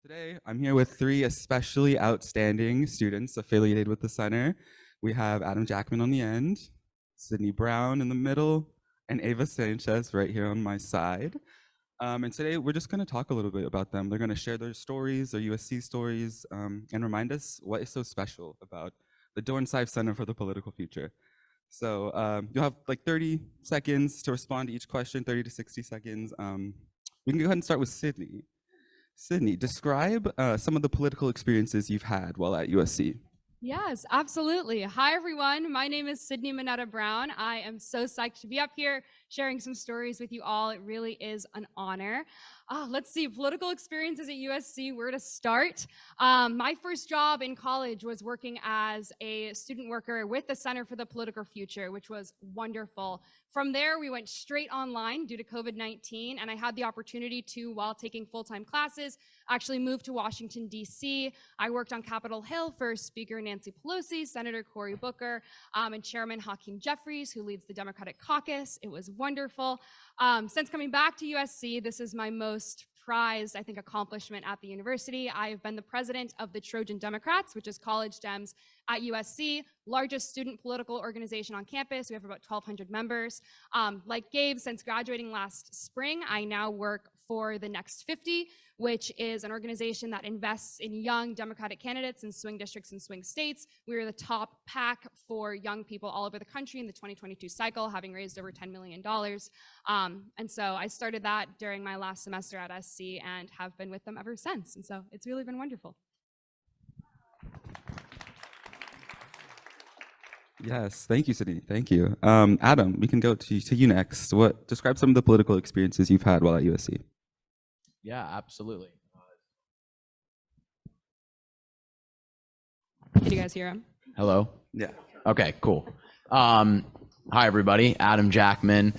Today, I'm here with three especially outstanding students affiliated with the center. We have Adam Jackman on the end, Sydney Brown in the middle, and Ava Sanchez right here on my side. And today, we're just going to talk a little bit about them. They're going to share their stories, their USC stories, and remind us what is so special about the Dornsife Center for the Political Future. So you'll have like 30 seconds to respond to each question, 30 to 60 seconds. We can go ahead and start with Sydney. Sydney, describe some of the political experiences you've had while at USC. Yes, absolutely. Hi, everyone. My name is Sydney Minetta Brown. I am so psyched to be up here sharing some stories with you all. It really is an honor. Let's see, political experiences at USC, where to start? My first job in college was working as a student worker with the Center for the Political Future, which was wonderful. From there, we went straight online due to COVID-19, and I had the opportunity to, while taking full-time classes, actually move to Washington, D.C. I worked on Capitol Hill for Speaker Nancy Pelosi, Senator Cory Booker, and Chairman Hakeem Jeffries, who leads the Democratic Caucus. It was wonderful. Since coming back to USC, this is my most prized, I think, accomplishment at the university. I have been the president of the Trojan Democrats, which is college Dems at USC, largest student political organization on campus. We have about 1,200 members. Like Gabe, since graduating last spring, I now work for the Next 50, which is an organization that invests in young Democratic candidates in swing districts and swing states. We are the top PAC for young people all over the country in the 2022 cycle, having raised over $10 million. And so I started that during my last semester at SC and have been with them ever since. And so it's really been wonderful. Yes, thank you, Sydney. Thank you. Adam, we can go to you next. Describe some of the political experiences you've had while at USC. Yeah, absolutely. Can you guys hear him? Hello? Yeah. Okay, cool. Hi, everybody. Adam Jackman,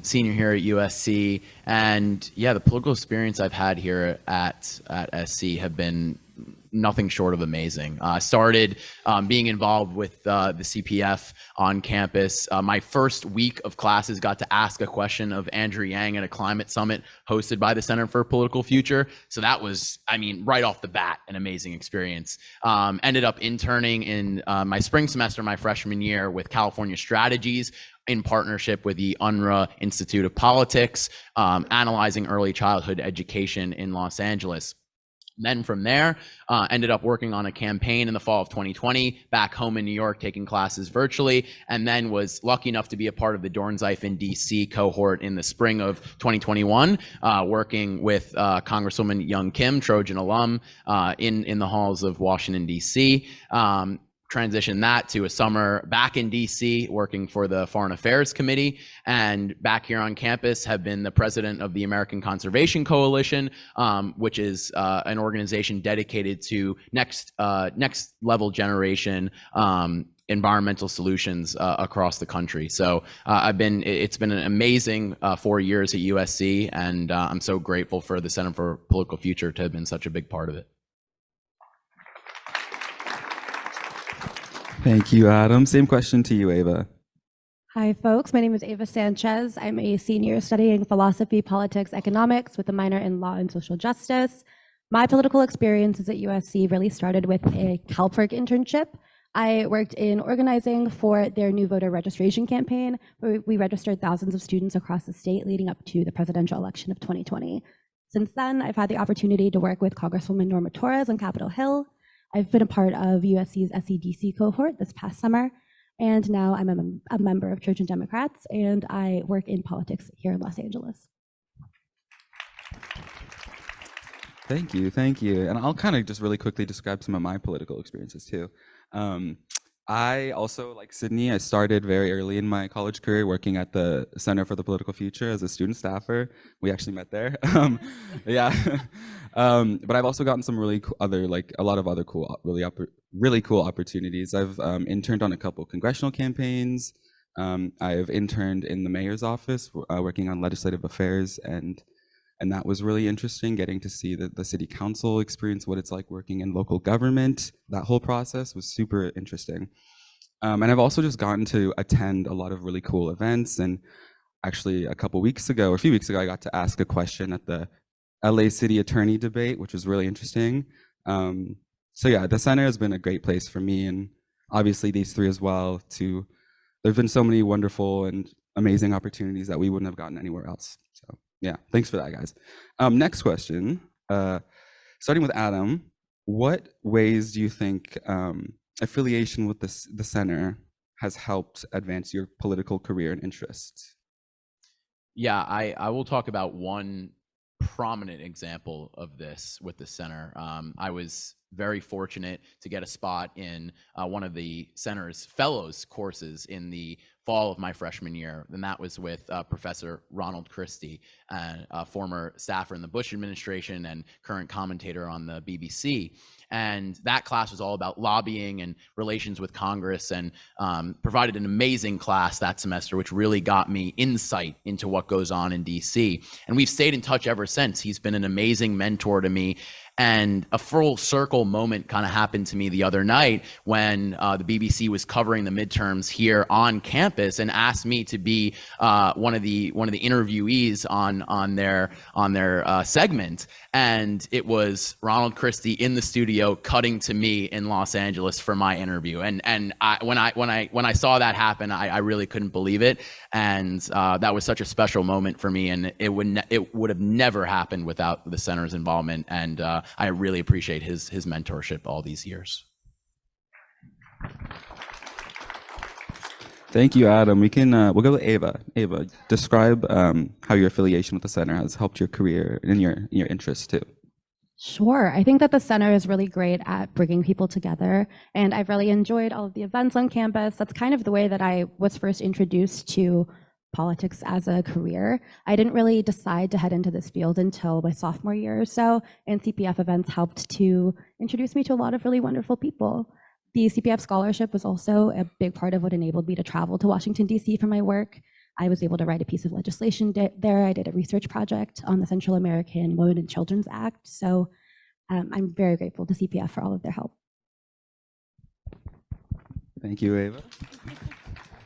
senior here at USC. And yeah, the political experience I've had here at SC have been nothing short of amazing. I started being involved with the CPF on campus. My first week of classes got to ask a question of Andrew Yang at a climate summit hosted by the Center for Political Future. So that was, I mean, right off the bat, an amazing experience. Ended up interning in my spring semester, my freshman year, with California Strategies in partnership with the UNRRA Institute of Politics, analyzing early childhood education in Los Angeles. Then from there, ended up working on a campaign in the fall of 2020, back home in New York, taking classes virtually, and then was lucky enough to be a part of the Dornsife in DC cohort in the spring of 2021, working with Congresswoman Young Kim, Trojan alum, in the halls of Washington, DC. Transitioned that to a summer back in DC working for the Foreign Affairs Committee, and back here on campus have been the president of the American Conservation Coalition, which is an organization dedicated to next level generation environmental solutions across the country. So it's been an amazing 4 years at USC, and I'm so grateful for the Center for Political Future to have been such a big part of it. Thank you, Adam. Same question to you, Ava. Hi, folks. My name is Ava Sanchez. I'm a senior studying philosophy, politics, economics with a minor in law and social justice. My political experiences at USC really started with a CalPERC internship. I worked in organizing for their new voter registration campaign, where we registered thousands of students across the state leading up to the presidential election of 2020. Since then, I've had the opportunity to work with Congresswoman Norma Torres on Capitol Hill. I've been a part of USC's SEDC cohort this past summer, and now I'm a member of Trojan Democrats, and I work in politics here in Los Angeles. Thank you, thank you. And I'll kind of just really quickly describe some of my political experiences too. I also, like Sydney, I started very early in my college career working at the Center for the Political Future as a student staffer. We actually met there. Yeah. But I've also gotten some really a lot of other cool, really cool opportunities. I've interned on a couple congressional campaigns. I've interned in the mayor's office working on legislative affairs, and that was really interesting, getting to see the city council experience, what it's like working in local government. That whole process was super interesting. And I've also just gotten to attend a lot of really cool events. And actually a few weeks ago, I got to ask a question at the LA City Attorney debate, which was really interesting. So yeah, the center has been a great place for me, and obviously these three as well. There've been so many wonderful and amazing opportunities that we wouldn't have gotten anywhere else. So yeah, thanks for that, guys. Next question, starting with Adam. What ways do you think affiliation with the center has helped advance your political career and interests? Yeah, I will talk about one prominent example of this with the center. I was very fortunate to get a spot in one of the center's fellows courses in the fall of my freshman year, and that was with Professor Ronald Christie, a former staffer in the Bush administration and current commentator on the BBC. And that class was all about lobbying and relations with Congress, and provided an amazing class that semester, which really got me insight into what goes on in DC. And we've stayed in touch ever since. He's been an amazing mentor to me. And a full circle moment kind of happened to me the other night when the BBC was covering the midterms here on campus and asked me to be one of the interviewees on their segment. And it was Ronald Christie in the studio cutting to me in Los Angeles for my interview. And when I saw that happen, I really couldn't believe it. And that was such a special moment for me. And it would have never happened without the center's involvement. And I really appreciate his mentorship all these years. Thank you, Adam. We'll go to Ava. Ava, describe how your affiliation with the center has helped your career and your interests too. Sure. I think that the center is really great at bringing people together, and I've really enjoyed all of the events on campus. That's kind of the way that I was first introduced to politics as a career. I didn't really decide to head into this field until my sophomore year or so, and CPF events helped to introduce me to a lot of really wonderful people. The CPF scholarship was also a big part of what enabled me to travel to Washington, D.C. for my work. I was able to write a piece of legislation there. I did a research project on the Central American Women and Children's Act. So I'm very grateful to CPF for all of their help. Thank you, Ava.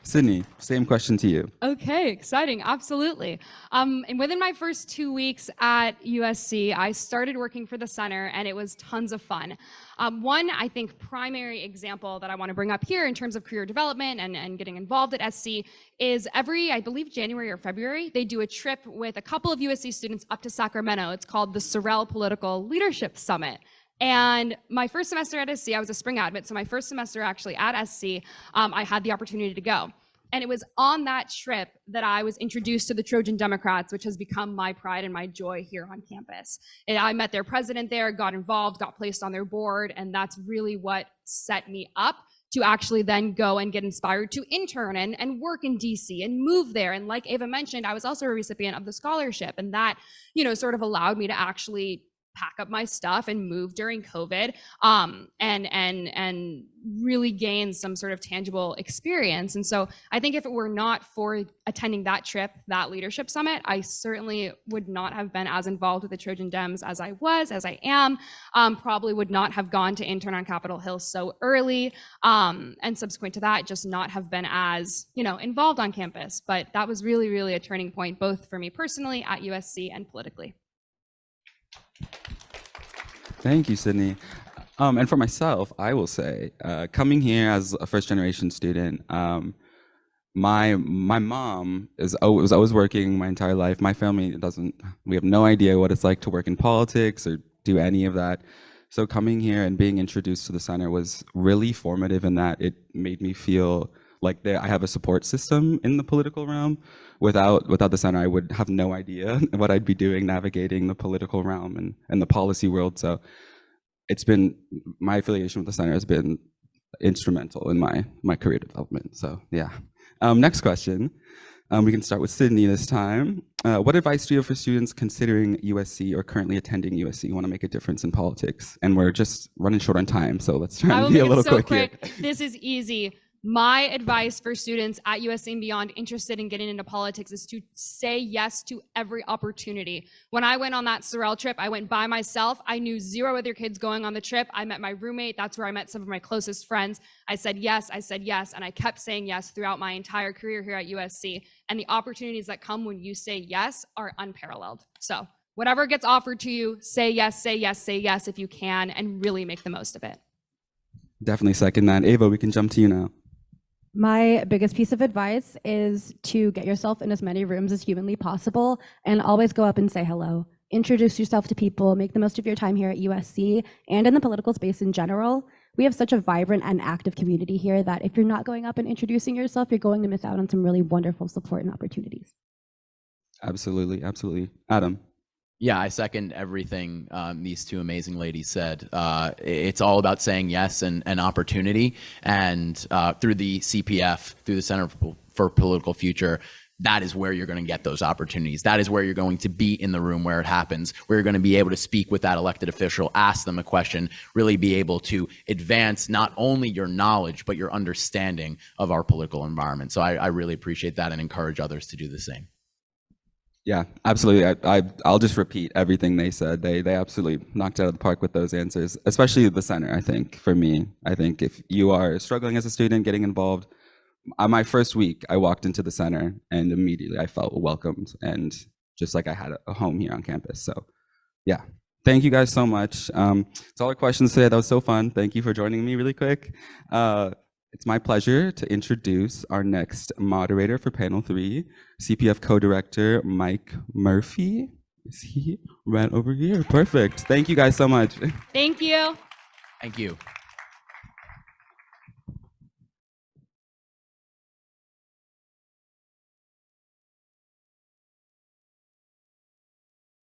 Sydney, same question to you. Okay, exciting, absolutely. And within my first 2 weeks at USC, I started working for the center, and it was tons of fun. One, I think, primary example that I want to bring up here in terms of career development and getting involved at SC is every, I believe, January or February, they do a trip with a couple of USC students up to Sacramento. It's called the Sorrell Political Leadership Summit. And my first semester at SC, I was a spring admit, so my first semester actually at SC, I had the opportunity to go. And it was on that trip that I was introduced to the Trojan Democrats, which has become my pride and my joy here on campus. And I met their president there, got involved, got placed on their board, and that's really what set me up to actually then go and get inspired to intern and work in DC and move there. And like Ava mentioned, I was also a recipient of the scholarship, and that, sort of allowed me to actually pack up my stuff and move during COVID, and really gain some sort of tangible experience. And so I think if it were not for attending that trip, that leadership summit, I certainly would not have been as involved with the Trojan Dems as I am, probably would not have gone to intern on Capitol Hill so early, and subsequent to that, just not have been as, involved on campus. But that was really, really a turning point, both for me personally at USC and politically. Thank you, Sydney. And for myself, I will say, coming here as a first-generation student, my mom was always working my entire life. My family we have no idea what it's like to work in politics or do any of that. So coming here and being introduced to the center was really formative in that it made me feel like I have a support system in the political realm. Without the center, I would have no idea what I'd be doing navigating the political realm and the policy world. So my affiliation with the center has been instrumental in my career development. So yeah. Next question. We can start with Sydney this time. What advice do you have for students considering USC or currently attending USC who want to make a difference in politics? And we're just running short on time, so let's try and be a little quick here. This is easy. My advice for students at USC and beyond interested in getting into politics is to say yes to every opportunity. When I went on that Sorrell trip, I went by myself. I knew 0 other kids going on the trip. I met my roommate. That's where I met some of my closest friends. I said yes, and I kept saying yes throughout my entire career here at USC. And the opportunities that come when you say yes are unparalleled. So Whatever gets offered to you, say yes, say yes, say yes if you can, and really make the most of it. Definitely second that. Ava, we can jump to you now. My biggest piece of advice is to get yourself in as many rooms as humanly possible and always go up and say hello. Introduce yourself to people, make the most of your time here at USC and in the political space in general. We have such a vibrant and active community here that if you're not going up and introducing yourself, you're going to miss out on some really wonderful support and opportunities. Absolutely, absolutely. Adam. Yeah, I second everything these two amazing ladies said. It's all about saying yes and opportunity. And through the CPF, through the Center for Political Future, that is where you're going to get those opportunities. That is where you're going to be in the room where it happens, where you're going to be able to speak with that elected official, ask them a question, really be able to advance not only your knowledge, but your understanding of our political environment. So I really appreciate that and encourage others to do the same. Yeah, absolutely. I'll just repeat everything they said. They absolutely knocked it out of the park with those answers, especially the center, I think, for me. I think if you are struggling as a student, getting involved, my first week, I walked into the center and immediately I felt welcomed and just like I had a home here on campus. So yeah, thank you guys so much. That's all our questions today. That was so fun. Thank you for joining me really quick. It's my pleasure to introduce our next moderator for panel 3, CPF co-director Mike Murphy. Is he right over here? Perfect. Thank you guys so much. Thank you. Thank you.